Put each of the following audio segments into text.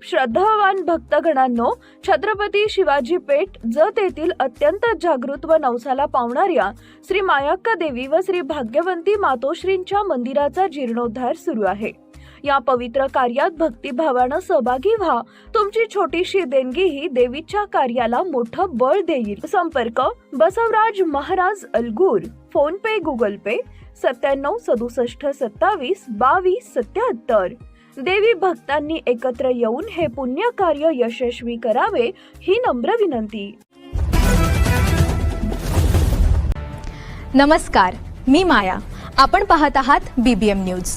श्रद्धावान भक्तगणांनो, छत्रपती शिवाजी पेठ जत येथील अत्यंत जागृत व नवसाला पावणाऱ्या श्री मायाक्का देवी व श्री भाग्यवंती मातोश्रींच्या मंदिराचा जीर्णोद्धार सुरू आहे। या पवित्र कार्यात भक्तिभावानं सहभागी व्हा। तुमची छोटीशी देणगी ही देवीच्या कार्याला मोठं बळ देईल। संपर्क बसवराज महाराज अलगूर, फोन पे, गुगल पे 97 67 27 22 77। देवी भक्तांनी एकत्र येऊन हे पुण्य कार्य यशस्वी करावे ही नम्र विनंती। नमस्कार, मी माया। आपण पाहत आहात बीबीएम न्यूज।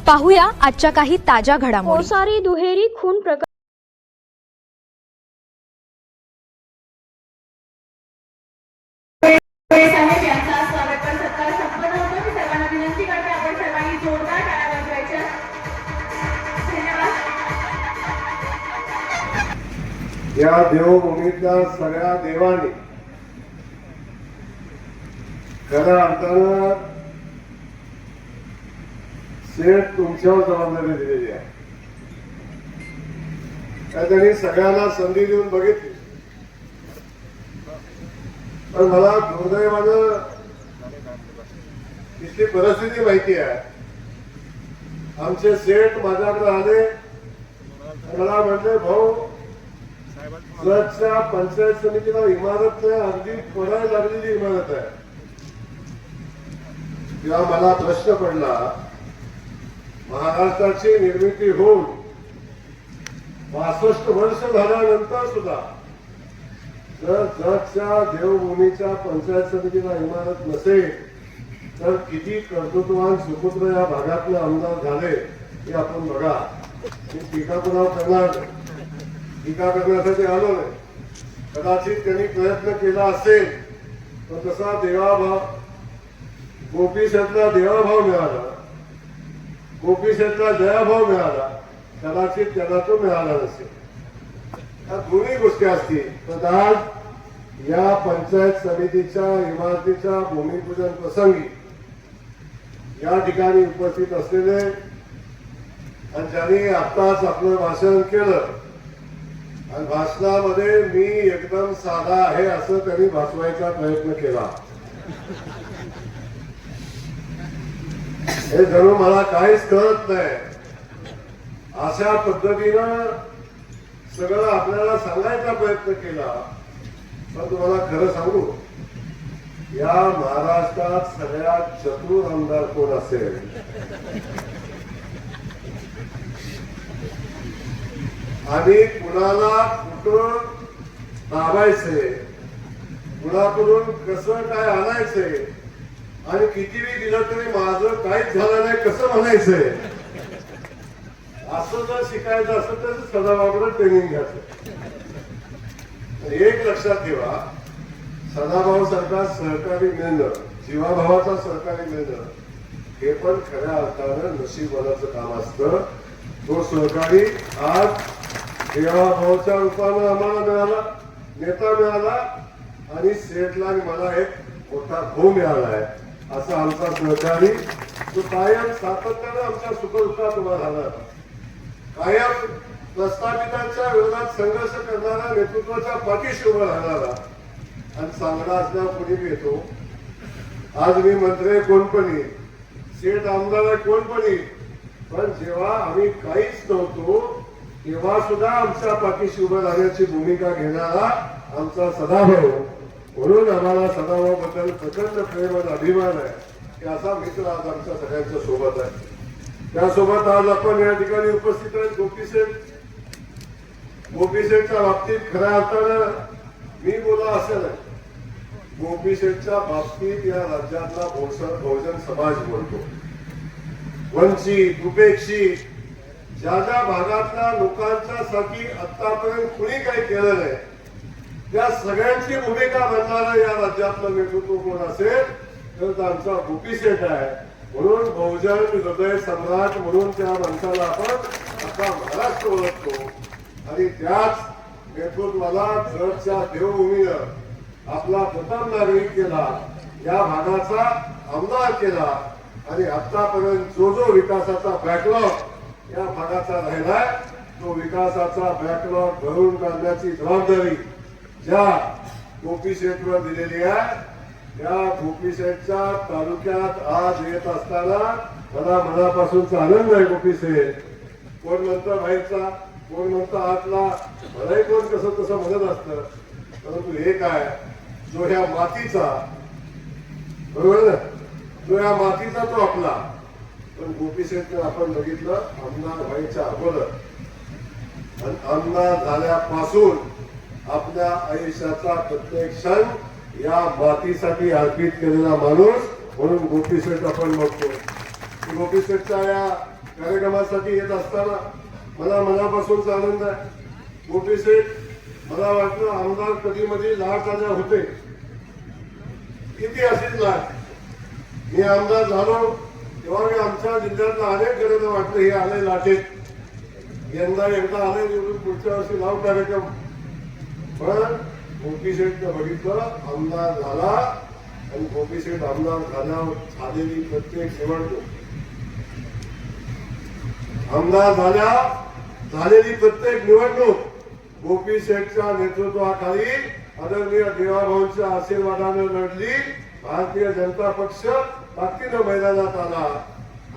पाहूया आजच्या काही ताज्या घडामोडी। कोसारी दुहेरी खून प्रकार या देवभूमीतल्या सगळ्या देवांनी खऱ्या अर्थानं सेठ तुमच्यावर जबाबदारी दिलेली आहे। त्यांनी सगळ्यांना संधी देऊन बघितली, पण मला दुर्दैवानं इथली परिस्थिती माहिती आहे। आमचे सेठ माझ्याकडे आले, मला म्हटले, भाऊ जतच्या पंचायत समितीला इमारत नाही, अगदी पडायला लागलेली इमारत आहे। तेव्हा मला प्रश्न पडला, महाराष्ट्राची निर्मिती होऊन 65 वर्ष झाल्यानंतर सुद्धा जर जतच्या देवभूमीच्या पंचायत समितीला इमारत नसेल तर किती कर्तृत्ववान सुपुत्र या भागातले आमदार झाले हे आपण बघा। मी टीका कुणावर करणार, टीका करण्यासाठी आलो नाही। कदाचित त्यांनी प्रयत्न केला असेल, पण तसा देवाभाव गोपीशेठला देवाभाव मिळाला, गोपीशेठला दयाभाव मिळाला, कदाचित त्यांना तो मिळाला नसेल। या दोन्ही गोष्टी असतील तर आज या पंचायत समितीच्या इमारतीच्या भूमिपूजन प्रसंगी या ठिकाणी उपस्थित असलेले आणि ज्यांनी आत्ताच आपलं भाषण केलं आणि भाषणामध्ये मी एकदम साधा आहे असं त्यांनी भासवायचा प्रयत्न केला। हे जणू मला काहीच कळत नाही अशा पद्धतीनं सगळं आपल्याला सांगायचा प्रयत्न केला। पण तुम्हाला खरं सांगू, या महाराष्ट्रात सगळ्यात चतुर आमदार कोण असेल? आणि कुणाला कुठं दाबायचंय, कुणाकडून कसं काय आणायचंय आणि कितीही दिलं तरी माझं काहीच झालं नाही कसं म्हणायचंय, असं जर शिकायचं असं तर सदाभाऊकडे ट्रेनिंग घ्यायचं। एक लक्षात ठेवा, सदाभाऊ सारखा सहकारी मिळणं, जीवाभावाचा सहकारी मिळणं हे पण खऱ्या अर्थानं नशीबवानाचं काम असतं। तो सहकारी आज देवाभावाच्या रूपानं आम्हाला मिळाला, नेता मिळाला आणि सेठला आणि मला एक मोठा भाऊ मिळाला आहे। असा आमचा सहकारी तो कायम सातत्यानं आमच्या सुखदुःखात उभा राहणार, कायम प्रस्थापितांच्या विरोधात संघर्ष करणारा, नेतृत्वाच्या पाठीशी उभा राहणारा आणि चांगला असल्यावर कोणी येतो। आज मी मंत्री आहे कोणपणी, सेठ आमदार आहे कोणपणी, पण जेव्हा आम्ही काहीच नव्हतो तेव्हा सुद्धा आमच्या पाठीशी उभं राहण्याची भूमिका घेणारा आमचा सदाभाऊ, म्हणून आम्हाला सदाभाऊबद्दल प्रचंड प्रेम आणि अभिमान आहे की असा मित्र आज आमच्या सगळ्यांच्या सोबत आहे। त्यासोबत आज आपण या ठिकाणी उपस्थित आहेत गोपीशेठ। गोपीशेठच्या बाबतीत खऱ्या अर्थानं मी बोला असं नाही, गोपीशेठच्या बाबतीत या राज्यातला बहुजन समाज बोलतो। वंचित, उपेक्षित, ज्या ज्या भागातल्या लोकांच्या साठी आतापर्यंत कुणी काही केलं नाही त्या सगळ्यांची भूमिका म्हणणारं या राज्यातलं नेतृत्व कोण असेल तर आमचा गोपीशेठ आहे। म्हणून बहुजन हृदय सम्राट म्हणून त्या माणसाला आपण आता महाराष्ट्र ओळखतो आणि त्याच नेतृत्वाला जतच्या देवभूमीनं आपला प्रथम नागरिक केला, या भागाचा आमदार केला आणि आतापर्यंत जो जो विकासाचा बॅकलॉग या भागाचा राहिलाय तो विकासाचा बॅकलॉग भरून काढण्याची जबाबदारी ज्या गोपी शेठवर दिलेली आहे, त्या गोपी शेठच्या तालुक्यात आज येत असताना मला मनापासूनचा आनंद आहे. गोपी शेठ कोण म्हणतं बाहेरचा, कोण म्हणतं आतला, मलाही कोण कसं कसं म्हणत असतं, परंतु एक आहे जो ह्या मातीचा, बरोबर ना, जो ह्या मातीचा तो आपला. पण गोपी शेठकर आपण बघितलं आमदार व्हायच्या अगोदर आणि आमदार झाल्यापासून आपल्या आयुष्याचा प्रत्येक क्षण या मातीसाठी अर्पित केलेला माणूस म्हणून गोपी शेठ आपण बघतो. गोपी शेठच्या या कार्यक्रमासाठी येत असताना मला मनापासूनचा आनंद आहे. गोपी शेठ मला वाटलं आमदार कधी मध्ये लाट आल्या होते, किती अशीच लाट. मी आमदार झालो तेव्हा मी आमच्या जिल्ह्यातल्या अनेक जणांना वाटलं हे आले लाटेत, यंदा एकदा आले निवडून पुढच्या वर्षी लाव कार्यक्रम. पण गोपी शेठनं बघितलं आमदार झाला आणि गोपी शेठ आमदार झाल्यावर झालेली प्रत्येक निवडणूक, आमदार झालेली प्रत्येक निवडणूक गोपी शेठच्या नेतृत्वाखाली आदरणीय देवाभाऊंच्या आशीर्वादाने लढली. भारतीय जनता पक्ष ताकदीनं मैदानात आला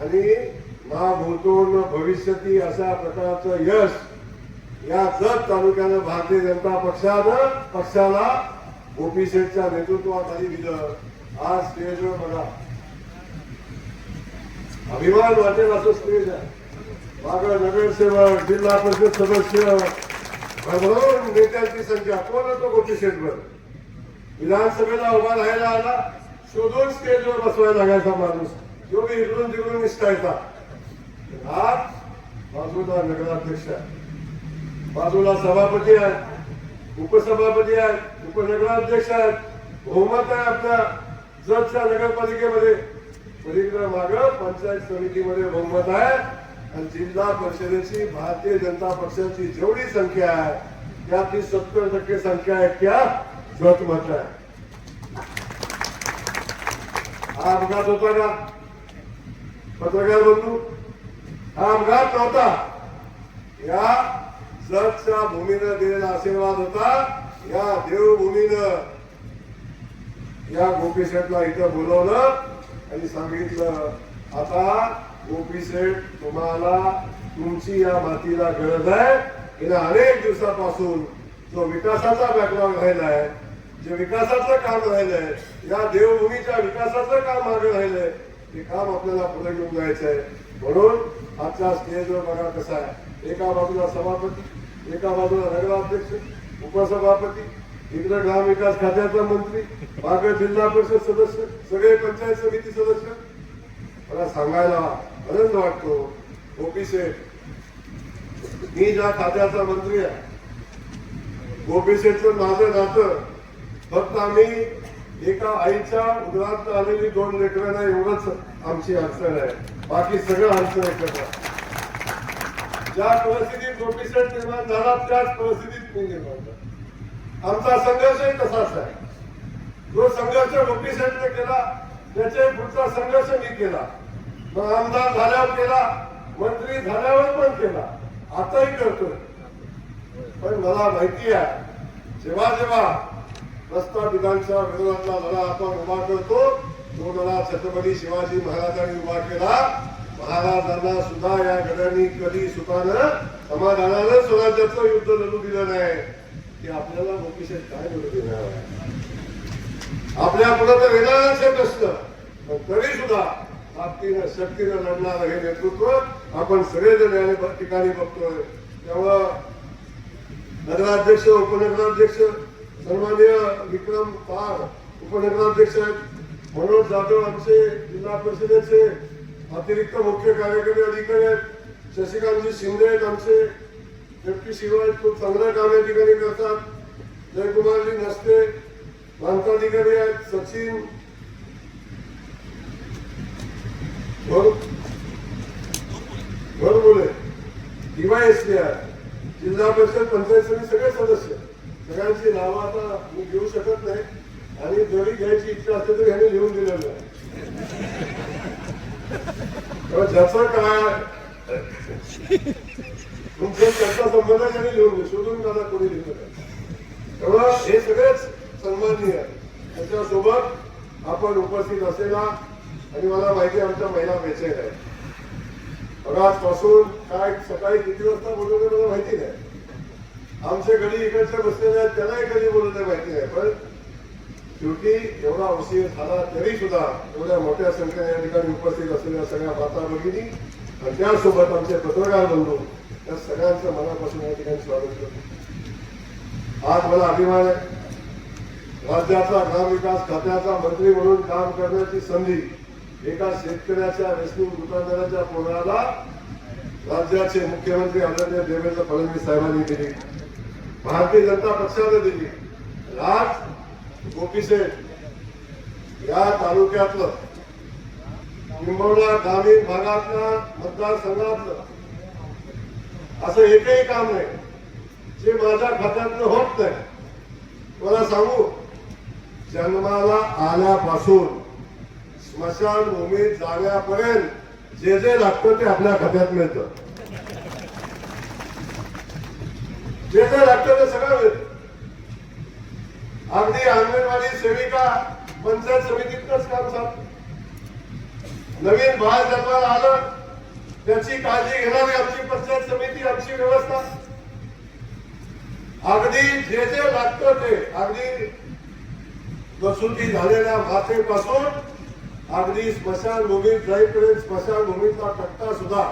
आणि ना भूतो न भविष्यती अशा प्रकारचं यश या जत तालुक्यानं भारतीय जनता पक्षाला गोपी शेठच्या नेतृत्वाखाली दिलं. आज स्टेजवर बघा, अभिमान वाटेल असं स्टेज आहे. मागं नगरसेवक, जिल्हा परिषद सदस्य, भरभरून नेत्यांची संख्या. कोण होतो गोपी शेठवर? विधानसभेला उभा राहायला आला, शोधून स्टेजवर बसवायला लागायचा माणूस, जो मी इकडून तिकडून निसटायचा. आज बाजूला नगराध्यक्ष आहे, बाजूला सभापती आहेत, उपसभापती आहेत, उपनगराध्यक्ष आहेत, बहुमत आहे आपल्या जतच्या नगरपालिकेमध्ये. पलीकडे मागं पंचायत समितीमध्ये बहुमत आहे आणि जिल्हा परिषदेची भारतीय जनता पक्षाची जेवढी संख्या आहे त्यातली 70% संख्या आहे त्या जत मत आहे. हा अपघात होता का पत्रकार बंधू? हा अपघात नव्हता, या जतच्या भूमीनं दिलेला आशीर्वाद होता. या देवभूमीनं या गोपी शेठला इथं बोलवलं आणि सांगितलं आता गोपी शेठ तुम्हाला तुमची या मातीला गरज आहे. गेल्या अनेक दिवसापासून जो विकासाचा बॅकलॉग राहिलाय, जे विकासाचं काम राहिलंय, या देवभूमीच्या विकासाचं काम मागे राहिलंय, ते काम आपल्याला पुढे घेऊन जायचंय. म्हणून आजच्या स्टेजवर बघा कसं आहे, एका बाजूला सभापती, एका बाजूला नगराध्यक्ष, उपसभापती, इकडे ग्रामविकास खात्याचा मंत्री, मागे जिल्हा परिषद सदस्य, सगळे पंचायत समिती सदस्य. मला सांगायला आनंद वाटतो गोपी शेठ, मी ज्या खात्याचा मंत्री आहे, गोपी शेठचं माझं नातं फक्त आम्ही एका आईच्या उदरात आलेली 2 लेकरांना एवढंच आमची अडचण आहे, बाकी सगळं अडचण एकत्र. ज्या परिस्थितीत गोपी शेठ निर्माण झाला त्याच परिस्थितीत मी निर्माण झाला. आमचा संघर्षही तसाच आहे. जो संघर्ष गोपी शेठने केला त्याच्या पुढचा संघर्ष मी केला. मग आमदार झाल्यावर केला, मंत्री झाल्यावर पण केला, आताही करतोय. पण मला माहिती आहे जेव्हा जेव्हा प्रस्थापितांच्या विरोधातला लढा आपण उभा करतो, तो लढा छत्रपती शिवाजी महाराजांनी उभा केला. महाराजांना सुद्धा या गड्यांनी कधी सुखानं समाधानानं स्वराज्याचं युद्ध लढू दिलं नाही. ते आपल्याला गोपी शेठ काय लढू देणार आहे? आपल्या पुढे तर येणारच हे प्रश्न, पण तरी सुद्धा ताकदीनं शक्तीनं लढणारं हे नेतृत्व आपण सगळेजण या ठिकाणी बघतोय. त्यामुळं नगराध्यक्ष, उपनगराध्यक्ष सन्माननीय विक्रम पार उपनगराध्यक्ष आहेत, मनोज जाधव आमचे जिल्हा परिषदेचे अतिरिक्त मुख्य कार्यकारी अधिकारी आहेत, शशिकांतजी शिंदे आहेत आमचे डेप्टी शिव आहेत, खूप चांगलं काम या ठिकाणी करतात. जयकुमारजी नसते प्रांताधिकारी आहेत, सचिन बोले DYSP आहे, जिल्हा परिषद पंचायत समिती सगळे सदस्य. सगळ्यांची नावं आता मी घेऊ शकत नाही आणि जरी घ्यायची इच्छा असते तर ह्याने लिहून दिलेलं आहे. ज्याचं काय तुमचे त्यांचा संबंध त्यांनी लिहून दे, शोधून काढा कोणी लिहिलं नाही. तेव्हा हे सगळेच सन्माननीय आहे. त्याच्यासोबत आपण उपस्थित असलेला आणि मला माहिती आहे आमच्या महिला बेचैन आहे. आजपासून काय सकाळी किती वाजता बोलवले मला माहिती नाही. आमचे गडी इकडचे बसलेले आहेत त्यांनाही कधी बोलवले माहिती नाही. पण शेवटी एवढा उशीर झाला तरी सुद्धा एवढ्या मोठ्या संख्येने या ठिकाणी उपस्थित असलेल्या सगळ्या माता भगिनी आणि त्यासोबत आमचे पत्रकार बंधू या सगळ्यांचं मनापासून या ठिकाणी स्वागत करतो. आज मला अभिमान आहे, राज्याचा ग्रामविकास खात्याचा मंत्री म्हणून काम करण्याची संधी एका शेतकऱ्याच्या रेशनिंग दुकानदाराच्या पोराला राज्याचे मुख्यमंत्री आदरणीय देवेंद्र फडणवीस साहेबांनी दिली, भारतीय जनता पक्षाने दिली. आज गोपीशेठ या तालुक्यातलं निंबवडा ग्रामीण भागातल्या मतदारसंघातलं असं एकही काम नाही जे माझ्या खात्यातनं होत नाही. मला सांगू, जन्माला आल्यापासून स्मशानभूमीत जाण्यापर्यंत जे जे लागतं ते आपल्या खात्यात मिळतं. जे जे लागतं ते सगळं मिळतं. अगदी अंगणवाडी सेविका पंचायत समितीतच काम चालतं. नवीन बाळ जन्माला आलं त्याची काळजी घेणारी आमची पंचायत समिती, आमची व्यवस्था. अगदी जे जे लागतं ते, अगदी प्रसूती झालेल्या मातेपासून अगदी स्मशानभूमीत जाईपर्यंत स्मशानभूमीचा कट्टा सुद्धा,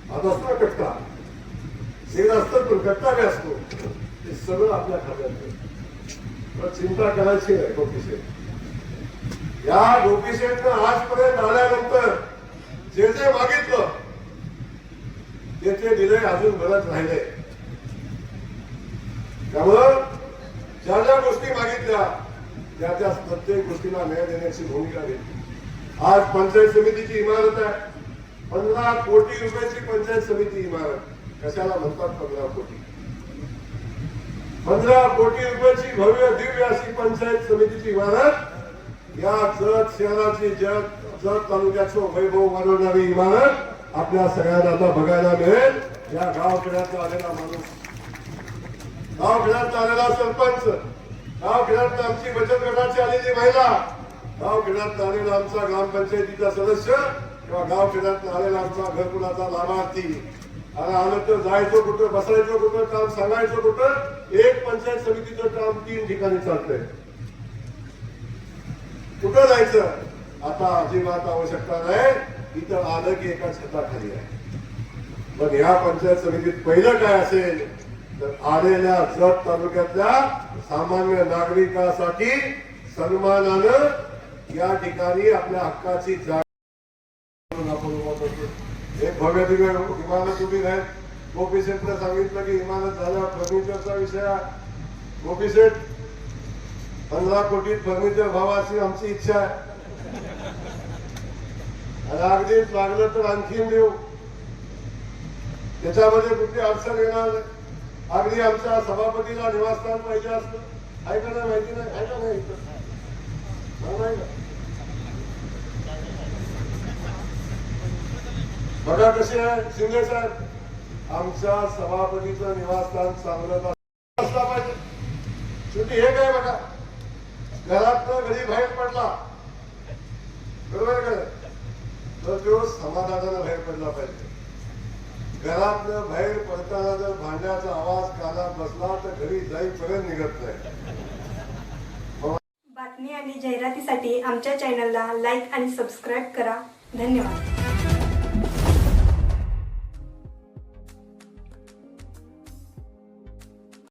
आता असतो कट्टा शेर असतं पण कट्टा काय असतो ते सगळं आपल्या खात्यात. चिंता करायची नाही. गोपीशेठ या गोपीशेठनं आजपर्यंत आल्यानंतर जे जे मागितलं ते ते दिले, अजून बरंच राहिले. त्यामुळं ज्या ज्या गोष्टी मागितल्या त्या त्या प्रत्येक गोष्टीला न्याय देण्याची भूमिका घेतली. आज पंचायत समितीची इमारत आहे, 15 कोटी रुपयाची पंचायत समिती इमारत. कशाला म्हणतात 15 कोटी? 15 कोटी रुपयाची भव्य दिव्य अशी पंचायत समितीची इमारत, या जत शहराची जत तालुक्याचं वैभव वाढवणारी इमारत आपल्या सगळ्यांना आता बघायला मिळेल. या गावखेड्यातला आलेला माणूस, गावखेड्यातला आलेला सरपंच, गावखेड्यात आमची बचत गटाची आलेली महिला, गावखेड्यात आलेला आमचा ग्रामपंचायतीचा सदस्य किंवा गावखेड्यात आलेला आमचा घरकुलाचा लाभार्थी. आणि आलं तर जायचं कुठं, बसायचं कुठं, काम सांगायचं कुठं? एक पंचायत समितीचं काम 3 ठिकाणी चालतंय. कुठं जायचं? आता अजिबात आवश्यकता नाही, इथं आलं की एका छताखाली आहे. पण या पंचायत समितीत पहिलं काय असेल तर आलेल्या जत तालुक्यातल्या सामान्य नागरिकांसाठी सन्मानानं या ठिकाणी आपल्या हक्काची जागा आपण उभा करतो. एक भव्य दिव्य इमारत उभी आहे. गोपीशेठने सांगितलं की इमारत झाल्यावर फर्निचरचा विषय आहे. गोपीशेठ 15 कोटीत फर्निचर व्हावाची आमची इच्छा आहे. आणि अगदीच लागलं तर आणखीन देऊ, त्याच्यामध्ये कुठली अडचण येणार नाही. अगदी आमच्या सभापतीला निवासस्थान पाहिजे असतं, आहे का नाही माहिती नाही, आहे का नाही नाही का? बघा कसे आहे शिंदे साहेब, आमच्या सभापतीचं निवासस्थान चांगलं असलं पाहिजे. शेवटी हे काय बघा, घरातनं घरी बाहेर पडला बरोबर का, तर तो समाधानानं बाहेर पडला पाहिजे. घरातनं बाहेर पडताना जर भांड्याचा आवाज कानात बसला तर घरी जाईपर्यंत निघत नाही. बातमी आणि जाहिरातीसाठी आमच्या चॅनलला लाईक आणि सबस्क्राईब करा. धन्यवाद.